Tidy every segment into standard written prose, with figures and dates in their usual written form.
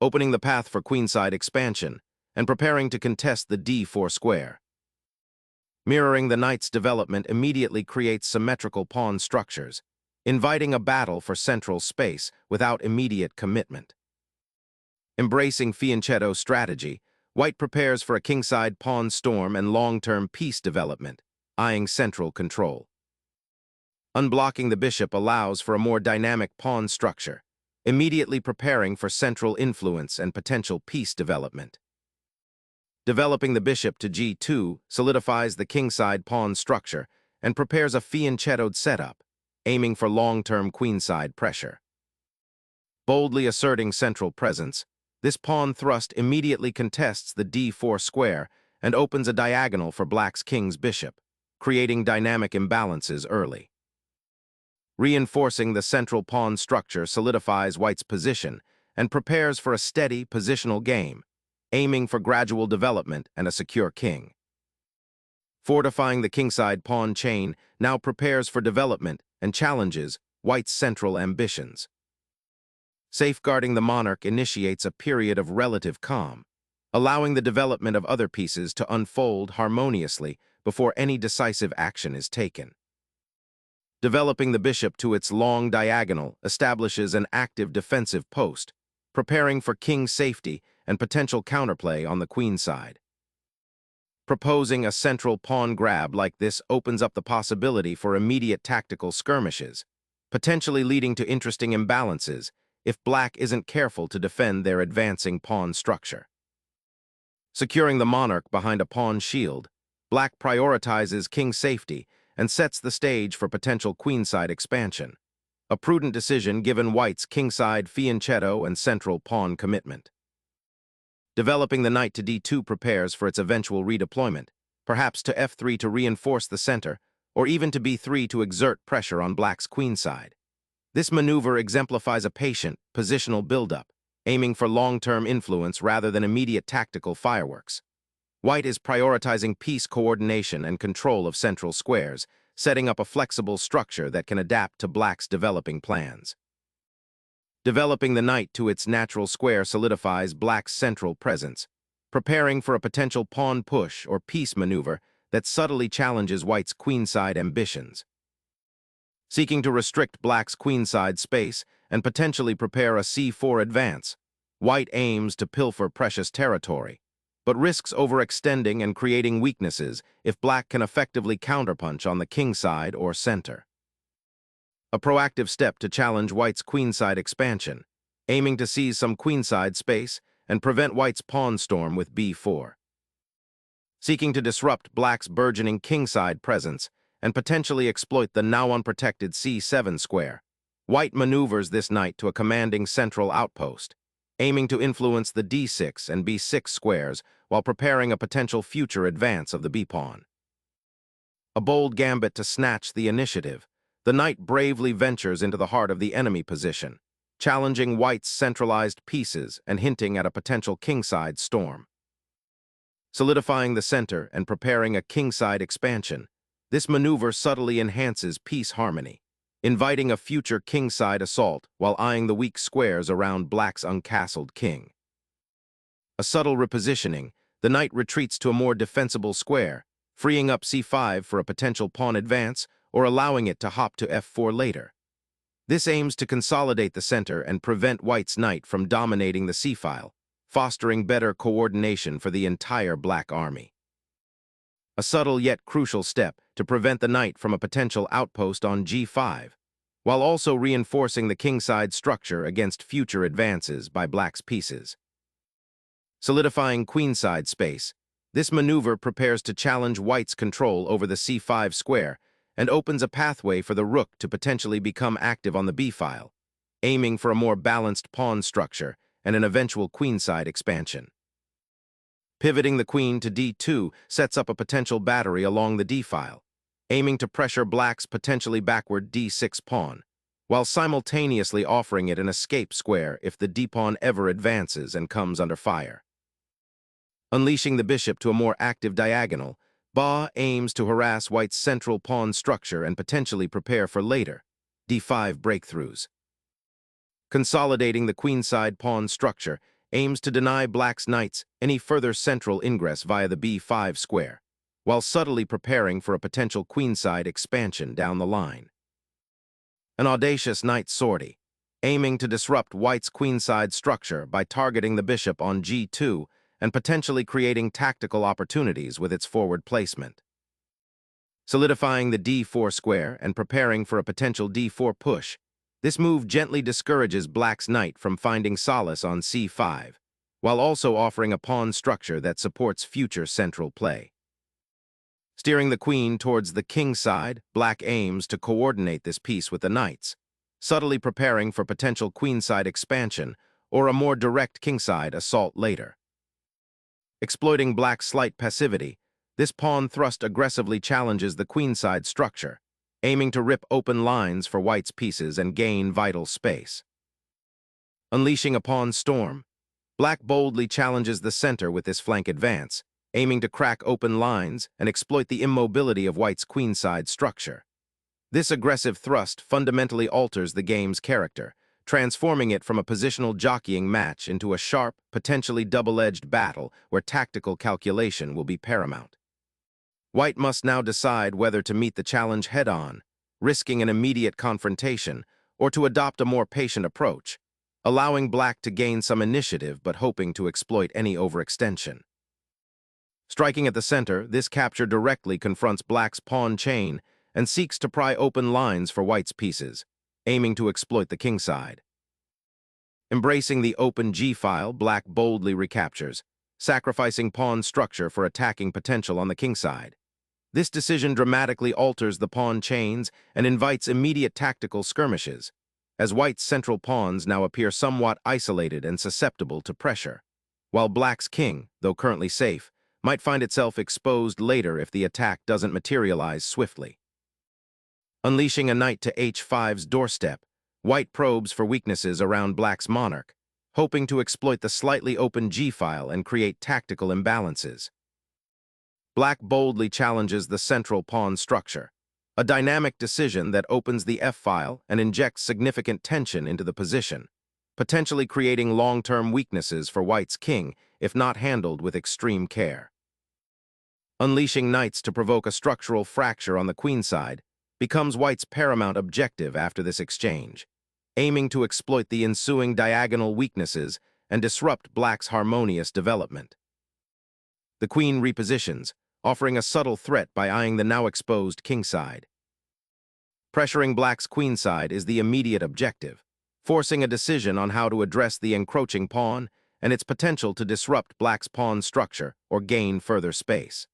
opening the path for queenside expansion and preparing to contest the d4 square. Mirroring the knight's development immediately creates symmetrical pawn structures, inviting a battle for central space without immediate commitment. Embracing fianchetto strategy, white prepares for a kingside pawn storm and long-term piece development, eyeing central control. Unblocking the bishop allows for a more dynamic pawn structure, immediately preparing for central influence and potential piece development. Developing the bishop to g2 solidifies the kingside pawn structure and prepares a fianchettoed setup, aiming for long-term queenside pressure. Boldly asserting central presence, this pawn thrust immediately contests the d4 square and opens a diagonal for black's king's bishop, creating dynamic imbalances early. Reinforcing the central pawn structure solidifies white's position and prepares for a steady positional game, aiming for gradual development and a secure king. Fortifying the kingside pawn chain now prepares for development and challenges white's central ambitions. Safeguarding the monarch initiates a period of relative calm, allowing the development of other pieces to unfold harmoniously before any decisive action is taken. Developing the bishop to its long diagonal establishes an active defensive post, preparing for king safety and potential counterplay on the queen side. Proposing a central pawn grab like this opens up the possibility for immediate tactical skirmishes, potentially leading to interesting imbalances if black isn't careful to defend their advancing pawn structure. Securing the monarch behind a pawn shield, black prioritizes king safety and sets the stage for potential queenside expansion, a prudent decision given white's kingside fianchetto and central pawn commitment. Developing the knight to d2 prepares for its eventual redeployment, perhaps to f3 to reinforce the center, or even to b3 to exert pressure on black's queenside. This maneuver exemplifies a patient, positional buildup, aiming for long-term influence rather than immediate tactical fireworks. White is prioritizing piece coordination and control of central squares, setting up a flexible structure that can adapt to black's developing plans. Developing the knight to its natural square solidifies black's central presence, preparing for a potential pawn push or piece maneuver that subtly challenges white's queenside ambitions. Seeking to restrict black's queenside space and potentially prepare a c4 advance, white aims to pilfer precious territory, but risks overextending and creating weaknesses if black can effectively counterpunch on the king side or center. A proactive step to challenge white's queenside expansion, aiming to seize some queenside space and prevent white's pawn storm with b4. Seeking to disrupt black's burgeoning kingside presence and potentially exploit the now unprotected c7 square, white maneuvers this knight to a commanding central outpost, aiming to influence the d6 and b6 squares while preparing a potential future advance of the b-pawn. A bold gambit to snatch the initiative, the knight bravely ventures into the heart of the enemy position, challenging white's centralized pieces and hinting at a potential kingside storm. Solidifying the center and preparing a kingside expansion, this maneuver subtly enhances piece harmony, inviting a future kingside assault while eyeing the weak squares around black's uncastled king. A subtle repositioning, the knight retreats to a more defensible square, freeing up c5 for a potential pawn advance or allowing it to hop to f4 later. This aims to consolidate the center and prevent white's knight from dominating the c-file, fostering better coordination for the entire black army. A subtle yet crucial step to prevent the knight from a potential outpost on g5, while also reinforcing the kingside structure against future advances by black's pieces. Solidifying queenside space, this maneuver prepares to challenge white's control over the c5 square and opens a pathway for the rook to potentially become active on the b-file, aiming for a more balanced pawn structure and an eventual queenside expansion. Pivoting the queen to d2 sets up a potential battery along the d-file, aiming to pressure black's potentially backward d6 pawn, while simultaneously offering it an escape square if the d-pawn ever advances and comes under fire. Unleashing the bishop to a more active diagonal, Ba aims to harass white's central pawn structure and potentially prepare for later d5 breakthroughs. Consolidating the queenside pawn structure aims to deny black's knights any further central ingress via the b5 square, while subtly preparing for a potential queenside expansion down the line. An audacious knight sortie, aiming to disrupt white's queenside structure by targeting the bishop on g2 and potentially creating tactical opportunities with its forward placement. Solidifying the d4 square and preparing for a potential d4 push, this move gently discourages black's knight from finding solace on c5, while also offering a pawn structure that supports future central play. Steering the queen towards the king side, black aims to coordinate this piece with the knights, subtly preparing for potential queenside expansion or a more direct kingside assault later. Exploiting black's slight passivity, this pawn thrust aggressively challenges the queenside structure, aiming to rip open lines for white's pieces and gain vital space. Unleashing a pawn storm, black boldly challenges the center with this flank advance, aiming to crack open lines and exploit the immobility of white's queenside structure. This aggressive thrust fundamentally alters the game's character, transforming it from a positional jockeying match into a sharp, potentially double-edged battle where tactical calculation will be paramount. White must now decide whether to meet the challenge head-on, risking an immediate confrontation, or to adopt a more patient approach, allowing black to gain some initiative but hoping to exploit any overextension. Striking at the center, this capture directly confronts black's pawn chain and seeks to pry open lines for white's pieces, aiming to exploit the kingside. Embracing the open g-file, black boldly recaptures, sacrificing pawn structure for attacking potential on the kingside. This decision dramatically alters the pawn chains and invites immediate tactical skirmishes, as white's central pawns now appear somewhat isolated and susceptible to pressure, while black's king, though currently safe, might find itself exposed later if the attack doesn't materialize swiftly. Unleashing a knight to h5's doorstep, white probes for weaknesses around black's monarch, hoping to exploit the slightly open g-file and create tactical imbalances. Black boldly challenges the central pawn structure, a dynamic decision that opens the f-file and injects significant tension into the position, potentially creating long-term weaknesses for white's king if not handled with extreme care. Unleashing knights to provoke a structural fracture on the queenside becomes white's paramount objective after this exchange, aiming to exploit the ensuing diagonal weaknesses and disrupt black's harmonious development. The queen repositions, offering a subtle threat by eyeing the now exposed kingside. Pressuring black's queenside is the immediate objective, forcing a decision on how to address the encroaching pawn and its potential to disrupt black's pawn structure or gain further space.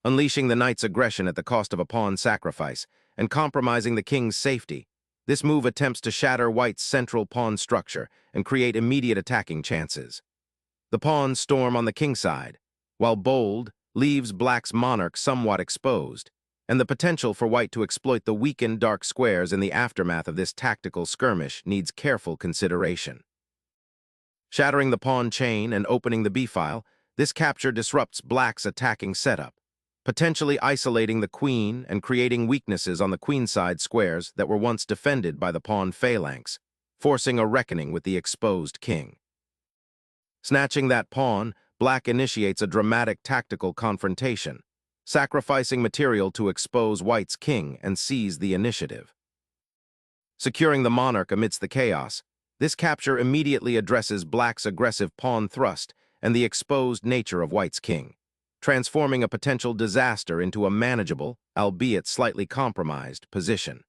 Unleashing the knight's aggression at the cost of a pawn sacrifice and compromising the king's safety, this move attempts to shatter white's central pawn structure and create immediate attacking chances. The pawn storm on the kingside, while bold, leaves black's monarch somewhat exposed, and the potential for white to exploit the weakened dark squares in the aftermath of this tactical skirmish needs careful consideration. Shattering the pawn chain and opening the b-file, this capture disrupts black's attacking setup, potentially isolating the queen and creating weaknesses on the queenside squares that were once defended by the pawn phalanx, forcing a reckoning with the exposed king. Snatching that pawn, black initiates a dramatic tactical confrontation, sacrificing material to expose white's king and seize the initiative. Securing the monarch amidst the chaos, this capture immediately addresses black's aggressive pawn thrust and the exposed nature of white's king, transforming a potential disaster into a manageable, albeit slightly compromised, position.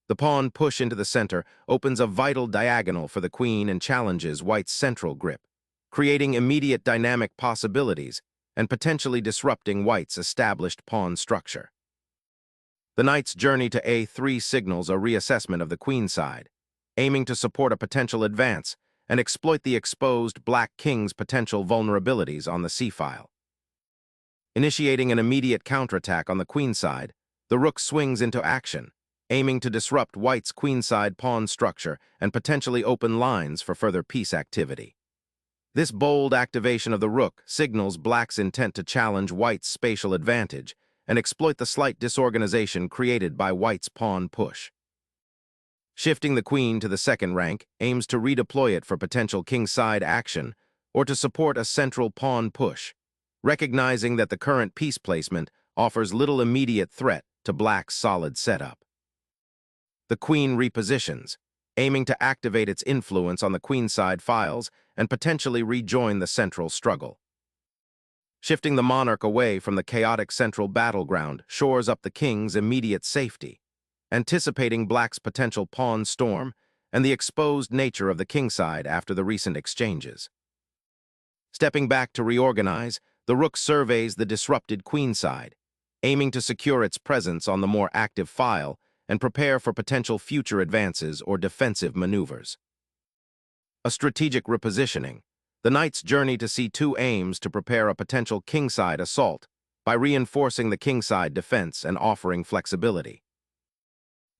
The pawn push into the center opens a vital diagonal for the queen and challenges white's central grip, creating immediate dynamic possibilities and potentially disrupting white's established pawn structure. The knight's journey to a3 signals a reassessment of the queenside, aiming to support a potential advance and exploit the exposed black king's potential vulnerabilities on the c-file. Initiating an immediate counterattack on the queenside, the rook swings into action, aiming to disrupt white's queenside pawn structure and potentially open lines for further piece activity. This bold activation of the rook signals black's intent to challenge white's spatial advantage and exploit the slight disorganization created by white's pawn push. Shifting the queen to the second rank aims to redeploy it for potential kingside action or to support a central pawn push, recognizing that the current piece placement offers little immediate threat to black's solid setup. The queen repositions, aiming to activate its influence on the queenside files and potentially rejoin the central struggle. Shifting the monarch away from the chaotic central battleground shores up the king's immediate safety, anticipating black's potential pawn storm and the exposed nature of the kingside after the recent exchanges. Stepping back to reorganize, the rook surveys the disrupted queenside, aiming to secure its presence on the more active file and prepare for potential future advances or defensive maneuvers. A strategic repositioning. The knight's journey to c2 aims to prepare a potential kingside assault by reinforcing the kingside defense and offering flexibility.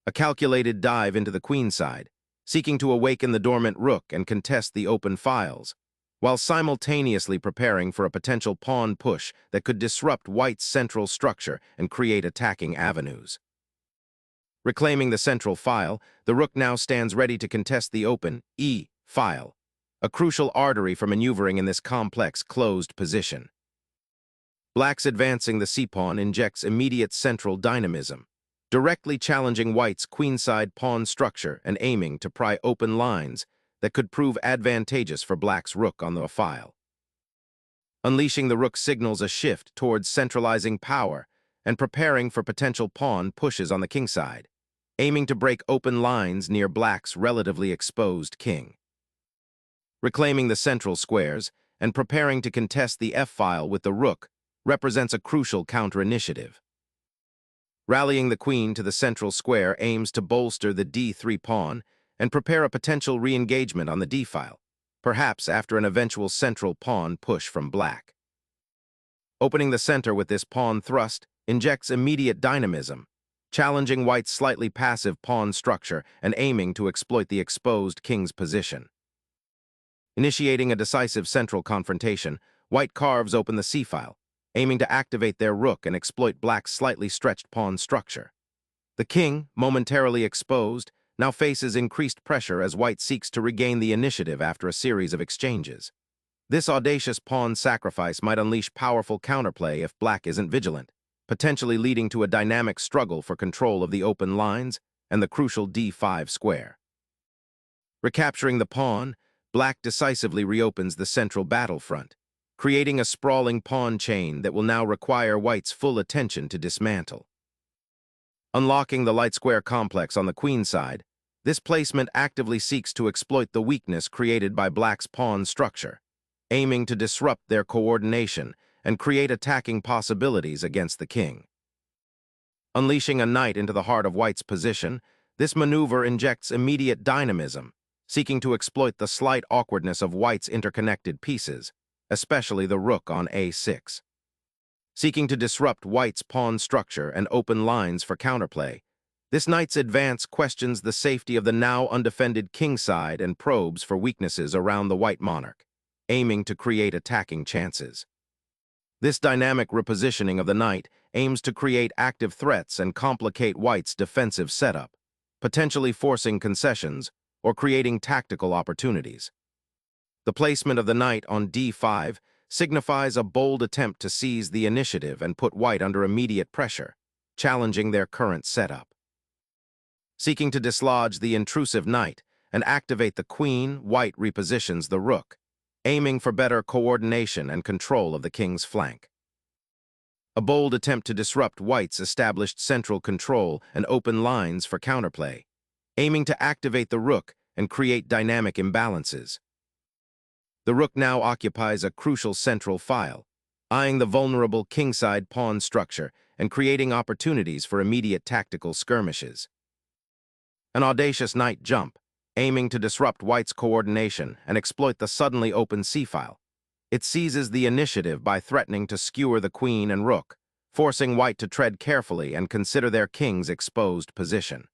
A calculated dive into the queenside, seeking to awaken the dormant rook and contest the open files, while simultaneously preparing for a potential pawn push that could disrupt white's central structure and create attacking avenues. Reclaiming the central file, the rook now stands ready to contest the open e file, a crucial artery for maneuvering in this complex closed position. Black's advancing the c-pawn injects immediate central dynamism, directly challenging white's queenside pawn structure and aiming to pry open lines that could prove advantageous for black's rook on the file. Unleashing the rook signals a shift towards centralizing power and preparing for potential pawn pushes on the kingside, aiming to break open lines near black's relatively exposed king. Reclaiming the central squares and preparing to contest the f-file with the rook represents a crucial counter-initiative. Rallying the queen to the central square aims to bolster the d3 pawn and prepare a potential re-engagement on the d-file, perhaps after an eventual central pawn push from black. Opening the center with this pawn thrust injects immediate dynamism, challenging white's slightly passive pawn structure and aiming to exploit the exposed king's position. Initiating a decisive central confrontation, white carves open the c-file, aiming to activate their rook and exploit black's slightly stretched pawn structure. The king, momentarily exposed, now faces increased pressure as white seeks to regain the initiative after a series of exchanges. This audacious pawn sacrifice might unleash powerful counterplay if black isn't vigilant, potentially leading to a dynamic struggle for control of the open lines and the crucial d5 square. Recapturing the pawn, black decisively reopens the central battlefront, creating a sprawling pawn chain that will now require white's full attention to dismantle. Unlocking the light square complex on the queenside, this placement actively seeks to exploit the weakness created by black's pawn structure, aiming to disrupt their coordination and create attacking possibilities against the king. Unleashing a knight into the heart of white's position, this maneuver injects immediate dynamism, seeking to exploit the slight awkwardness of white's interconnected pieces, especially the rook on a6. Seeking to disrupt white's pawn structure and open lines for counterplay, this knight's advance questions the safety of the now undefended kingside and probes for weaknesses around the white monarch, aiming to create attacking chances. This dynamic repositioning of the knight aims to create active threats and complicate white's defensive setup, potentially forcing concessions or creating tactical opportunities. The placement of the knight on d5 signifies a bold attempt to seize the initiative and put white under immediate pressure, challenging their current setup. Seeking to dislodge the intrusive knight and activate the queen, white repositions the rook, aiming for better coordination and control of the king's flank. A bold attempt to disrupt white's established central control and open lines for counterplay, aiming to activate the rook and create dynamic imbalances. The rook now occupies a crucial central file, eyeing the vulnerable kingside pawn structure and creating opportunities for immediate tactical skirmishes. An audacious knight jump, aiming to disrupt white's coordination and exploit the suddenly open c-file. It seizes the initiative by threatening to skewer the queen and rook, forcing white to tread carefully and consider their king's exposed position.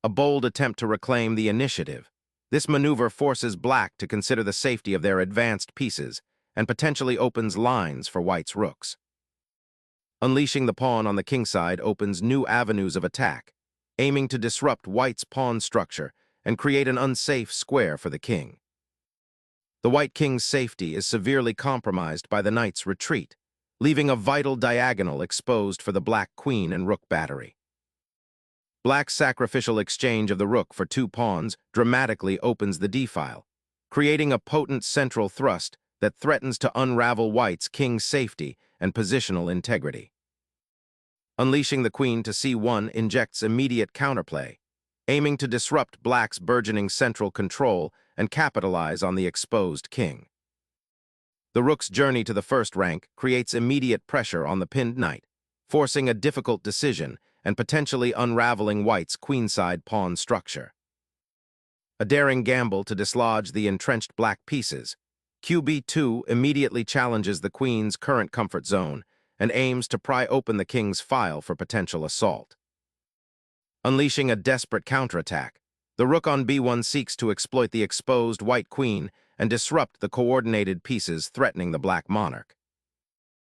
A bold attempt to reclaim the initiative, this maneuver forces black to consider the safety of their advanced pieces and potentially opens lines for white's rooks. Unleashing the pawn on the kingside opens new avenues of attack, aiming to disrupt white's pawn structure and create an unsafe square for the king. The white king's safety is severely compromised by the knight's retreat, leaving a vital diagonal exposed for the black queen and rook battery. Black's sacrificial exchange of the rook for 2 pawns dramatically opens the d-file, creating a potent central thrust that threatens to unravel white's king's safety and positional integrity. Unleashing the queen to c1 injects immediate counterplay, aiming to disrupt black's burgeoning central control and capitalize on the exposed king. The rook's journey to the first rank creates immediate pressure on the pinned knight, forcing a difficult decision and potentially unraveling white's queenside pawn structure. A daring gamble to dislodge the entrenched black pieces, QB2 immediately challenges the queen's current comfort zone and aims to pry open the king's file for potential assault. Unleashing a desperate counterattack, the rook on b1 seeks to exploit the exposed white queen and disrupt the coordinated pieces threatening the black monarch.